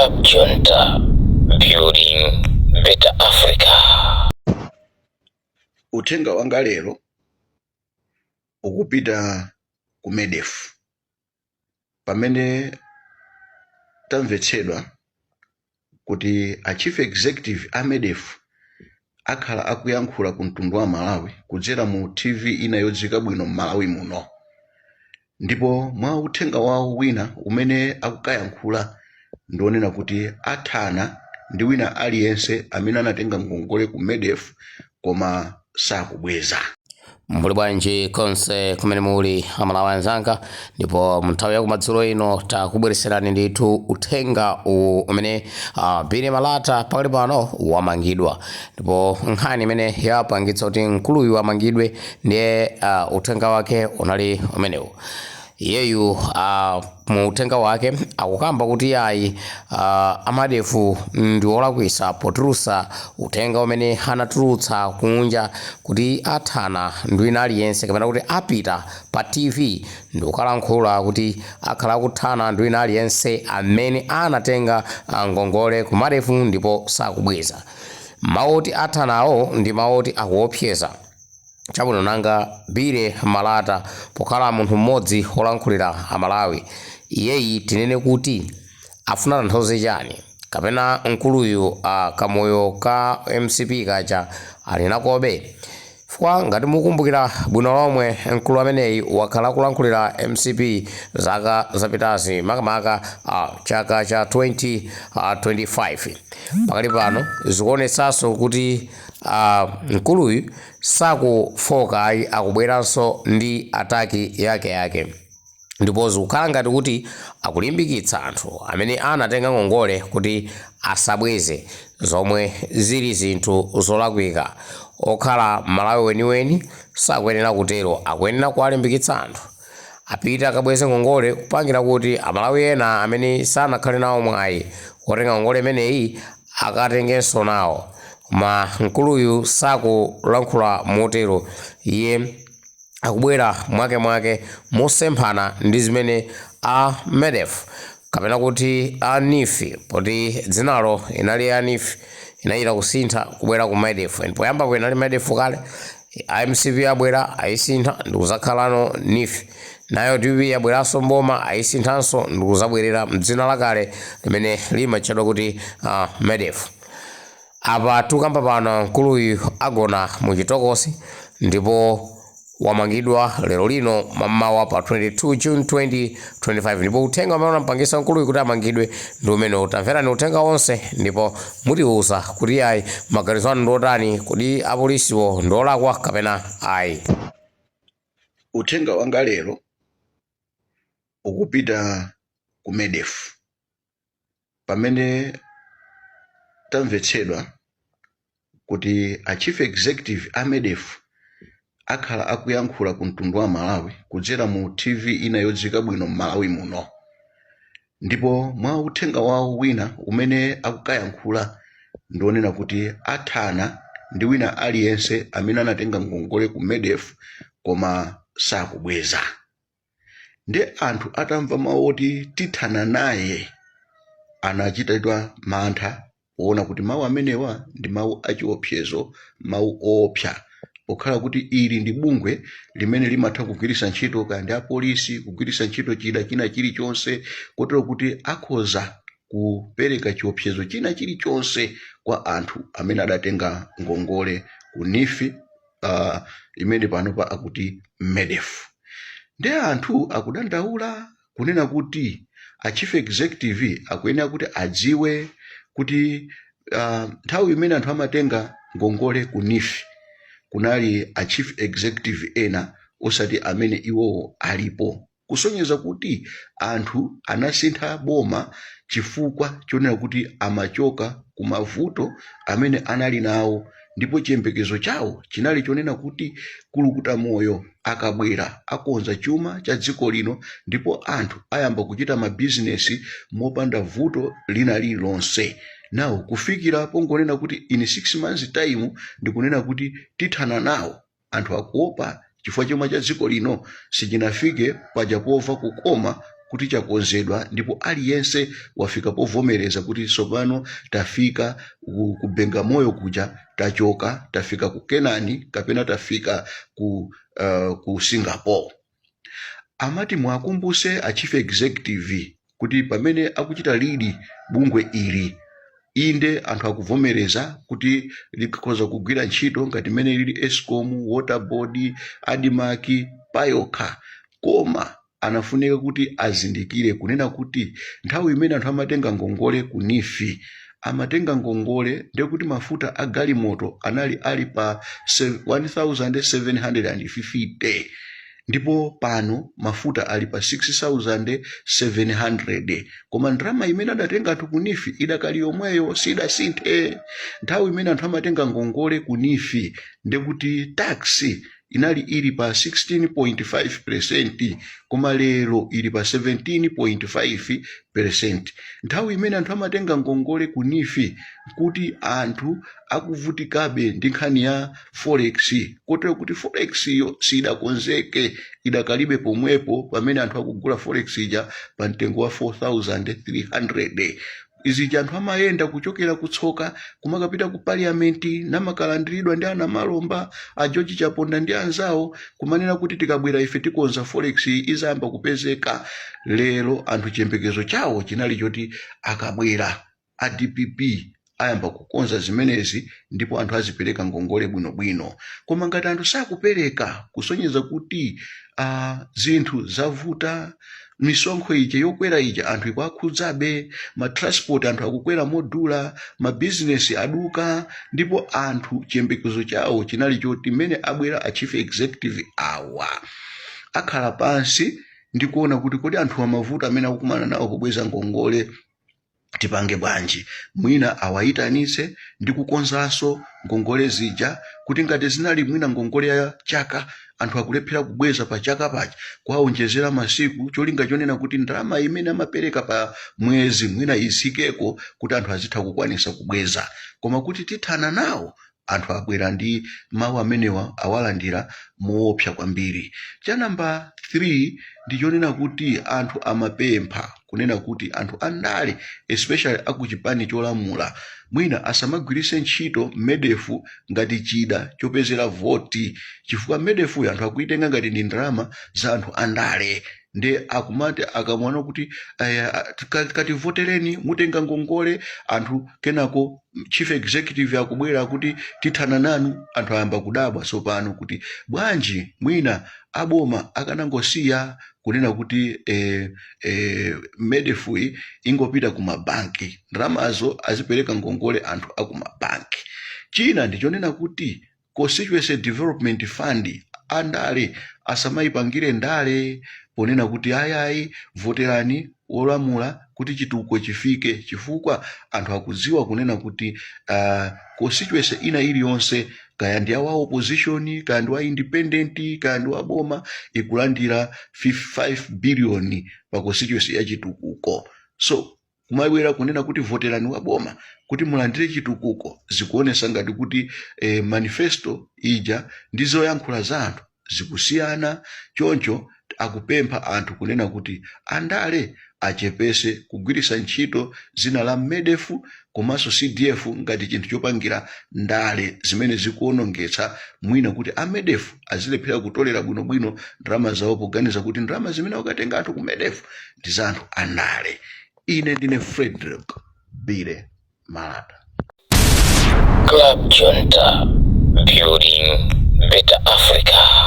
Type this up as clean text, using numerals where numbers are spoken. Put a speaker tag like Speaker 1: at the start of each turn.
Speaker 1: Club Junta, building better Africa.
Speaker 2: Uthenga wanga lero ukupita ku MEDEF pamene tamvetsedwa kuti a chief executive a MEDEF akhala akuyankhula ku mtundu wa Malawi kudzera mu TV ina yodziwika bwino Malawi muno, ndipo mwa uthenga wawo wina umene akukayankhula ndionena kuti athana ndi wina aliyense amene anatenga ngongole ku MEDEF koma sakubweza.
Speaker 3: Muli bwanji konse kumene muli amalawi anzanga, ndipo mnthawi ya kumadzulo ino takubwereserani ndithu uthenga umene Bili Malata pakali pano wamangidwa, ndipo nkhani imene yapangitsa kuti mkuluyu amangidwe ndiye uthenga wake unali umenewu. Iyeyu mu uthenga wake akukamba kuti ayi amadefu ndi olakwisa potulutsa uthenga umene anatulutsa kunja kuti athana ndi wina aliyense kapena kuti apita pa TV ndi kukalankhula kuti akhala akuthana ndi wina aliyense amene anatenga ngongole ku madefu ndipo sakubweza. Mauti athanawo ndi mauti akuopseza. Chabwino nanga Bili Malata pokhala munthu mmodzi olankhulira amalawi, iyeyi tinene kuti afuna tanthauze chani, kapena mkuluyu kamoyo ka MCP kaja ali nakobe? Fwa ngati mukumbukira bwino lomwe mkulu ameneyi wakhala kulankhulira MCP zaka zapitazi makamaka chaka cha 2025. Pakali pano zikuonetsanso kuti mkuluyu sakufoka ayi akubweranso ndi ataki yake, ndipo zikukhala ngati kuti akulimbikitsa anthu amene anatenga ngongole kuti asabweze, zomwe zili zinthu zolakwika. Okhala Malawi weniweni sakuyenera kutero, akuyenera kuwalimbikitsa anthu apita akabweze ngongole, kupangira kuti amalawi ena amene sanakhale nawo mwayi otenga ngongole imeneyi akatengenso nawo. Ma mkuluyu sakulankhula motero, iye akubwera mwake mosemphana ndi zimene a MEDEF kapena kuti a NIF, poti dzinalo inali a NIF inachita kusintha kubwera ku MEDEF, ndipo yamba inali MEDEF kale, MCP abwera ayisintha ndi kuzakhalano NIF, nayo TV yabweranso mboma ayisinthanso ndi kuzabwerera mdzina lakale limene limatchedwa kuti MEDEF. Apa tukamba pano mkuluyu agona muchitokosi ndipo wamangidwa lero lino mamawa pa 22 June 2025, ndipo uthenga umene unampangisa mkuluyu kuti amangidwe ndi umene utamverani uthenga wonse, ndipo mutiuza kuti ayi maganizo anu ndotani, kuti apolisiwo ndolakwa kapena ayi.
Speaker 2: Uthenga wanga lero ukupita ku MEDEF pamene tamvetsedwa kuti a chief executive a MEDEF akhala akuyankhula ku mtundu wa Malawi kudzera mu TV ina yodziwika bwino Malawi muno, ndipo mwa uthenga wawo wina umene akukayankhula ndionena kuti athana ndi wina aliyense amene anatenga ngongole ku MEDEF koma sakubweza. Nde anthu atamva mawu oti tithana naye anachitidwa mantha kuona kuti mawu amenewa ndi mawu achiopsezo, mawu oopsa, pokhala kuti ili ndi bungwe limene limatha kugwiritsa ntchito kandi apolisi kugwiritsa ntchito china chilichonse kotero kuti akhoza kupereka chiopsezo china chilichonse kwa anthu amene adatenga ngongole ku NIF imene panopa akuti MEDEF. Nde anthu akudandaula kunena kuti a chief executive akuyenera kuti adziwe kuti nthawi imene anthu amatenga ngongole ku NIF kunali a chief executive ena osati amene iwo alipo, kusonyeza kuti anthu anasintha boma chifukwa chonena kuti amachoka ku mavuto amene anali nawo, ndipo chiyembekezo chawo chinali chonena kuti kulukuta moyo akabwera akonza chuma cha dziko lino, ndipo anthu ayamba kuchita mabizinesi mopanda vuto lina lililonse. Nawo kufikira pongonena kuti in 6 months time ndikunena kuti tithana nawo, anthu akuopa chifukwa chuma cha dziko lino sichinafike pajapova kukoma kuti chakonzedwa ndipo aliyense wafika povomereza kuti tsopano tafika ku Bagamoyo kuja, tachoka tafika ku Kenani kapena tafika ku Singapore. Amati mwakumbuse a chief executive kuti pamene akuchita lidi bungwe ili, inde anthu akuvomereza kuti likhoza kugwira ntchito ngati mene lili Eskom, Water Board, Adimac, Payoka, koma anafunika kuti azindikire kunena kuti nthawi imene anthu amatenga ngongole ku Nifi, amatenga ngongole ndekuti mafuta a galimoto anali ali pa 1750, ndipo pano mafuta ali pa 6700, koma ndrama imene adatenga anthu ku Nifi idakali yomweyo, sidasinthe. Nthawi imene anthu amatenga ngongole ku Nifi ndekuti taxi inali ili pa 16.5%, koma lero ili pa 17.5%. Nthawi imene anthu amatenga ngongole ku Nifi kuti anthu akuvutikabe ndi nkhani ya forex, kotero kuti forex yo sidakonzeke, idakalibe pomwepo pamene anthu akugula forex ija pa mtengo wa 4300. Izi anthu amayenda kuchokera kutsoka kumakapita ku parliamenti namakalandiridwa ndi ana malomba a George Chaponda ndi anzawo kumanena kuti tikabwera ife tikonza forex izamba kupezeka. Lero anthu chiyembekezo chawo chinali choti akabwera a DPP ayamba kukonza zimenezi ndipo anthu azipereka ngongole bwinobwino, koma ngati anthu sakupereka kusonyeza kuti zinthu zavuta, misonkho ije yokwera ija anthu ikwakhudzabe, ma transport anthu akukwera modula, ma business aduka, ndipo anthu chiyembekezo chawo chinali choti mene abwera a chief executive awa akhala pansi ndi kuona kuti kodi anthu amavuta amene akukumana nawo pobweza ngongole tipange bwanji, mwina awayitanise ndi kukonzanso ngongole zija, kuti ngati zinali mwina ngongole ya chaka anthu akulephera kubweza pa chaka paja kwaonjezera masiku, cholinga chonena kuti ndalama imene amapereka pa mwezi mwina isikeko kuti anthu azitha kukwanisa kubweza. Koma kuti tithana nawo anthu abwera ndi mawu amenewa awalandira moopsa kwambiri. Cha namba 3 ndi chonena kuti anthu amapempha kunena kuti anthu andale especially akuchipani cholamula mwina asamagwirise ntchito medefu ngati chida chopezera voti, chifukwa medefu anthu akuitenga ngati ndi ndalama za anthu andale. Nde akumati akamwana kuti kati votereni mutenga ngongole, anthu kenako chief executive akubwera kuti tithana nanu, anthu ayamba kudabwa tsopano kuti bwanji mwina aboma akanangosiya kunena kuti medefu ingopita kumabanki, ndalamazo azipereka ngongole anthu akumabanki. China ndichonena kuti Constituency Development Fund andale asamayipangire ndale ponena kuti ayayi voterani olamula kuti chituko chifike, chifukwa anthu akudziwa kunena kuti constituency ina iliyonse kaya ndi wa opposition kaya ndi wa independent kaya ndi wa boma ikulandira 5 billion pa constituency ya chitukuko. So kumabwera kunena kuti voterani wa boma kuti mulandire chitukuko zikuonesa ngati kuti manifesto ija ndizo yankhula za anthu zikusiyana. Choncho akupempha anthu kunena kuti andale achepese kugwirisa ntchito zina la medefu komanso CDF ngati chinthu chopangira ndale zimene zikuonongetsa mwina kuti amedefu azilephera kutolera bwinobwino ndalama zawo poganiza kuti ndalama zimene ukatenga anthu ku medefu ndi za anthu andale. Ine ndine Frederick Bire Malata.
Speaker 1: Club Junta, building better Africa.